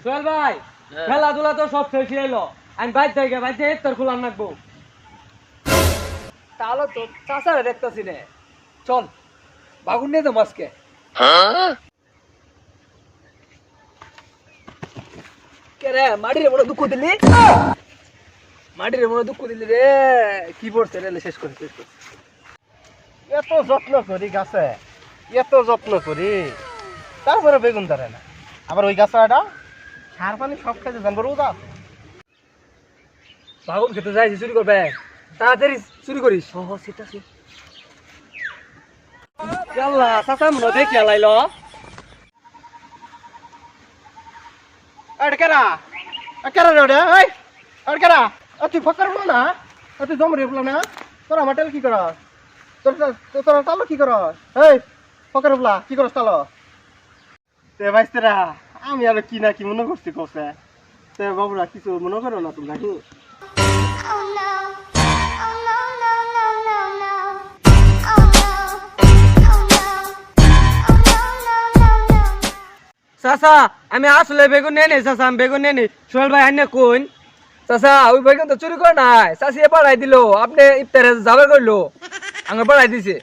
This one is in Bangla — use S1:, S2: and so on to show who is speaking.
S1: সোহেল ভাই খেলাধুলা তো সব শেষ এলো, আমি বাইর থেকে বাইরে তোর খোলাম রাখবো।
S2: তাহলে তো চাচারে দেখতেছি রে, চল বাগুন নিয়ে যাবো আজকে। কে রে মাটির মনে দুঃখ দিলি, মাটির মনে দুঃখ দিলি রে, কি পড়ছে রে? শেষ করে
S3: এত যত্ন করি গাছে, এত যত্ন করি, তারপরে বেগুন ধরে না। আবার ওই গাছটা সার পানি সব খেতে জানবো রোদা।
S2: বাগুন খেতে যাইছি, চুরি করবে, তাড়াতাড়ি চুরি করিস।
S1: সেটা আল্লাহ চাচা মনে দেখি আলাইল।
S3: কেরা কেরা রে ওটা? ওই কেরা? তুই ফকর বল না, তুই জমরে বল না, তোরা মাটেল কি কর? তোরা তালো কি কর? এই ফকর বলা কি করস তালো? তে ভাইস্তেরা আমি আর কি না কি মনে করছি কসে, তে বাবুরা কিছু মনে করো না তোমরা কি?
S4: Oh no. Oh no, no, no, no, no. Oh no. Oh no. Oh no, no, no, no.
S1: চাচা আমি আসলে বেগুন নেই চাচা, আমি বেগুন নেই। সোহেল ভাই আইনে কোন?
S2: চাচা ওই বেগুন তো চুরি করে নাই, চাষিয়ে পাড়াই দিল, আপনি ইফতারে যাবে করলো, আঙে পাড়াই দিছে।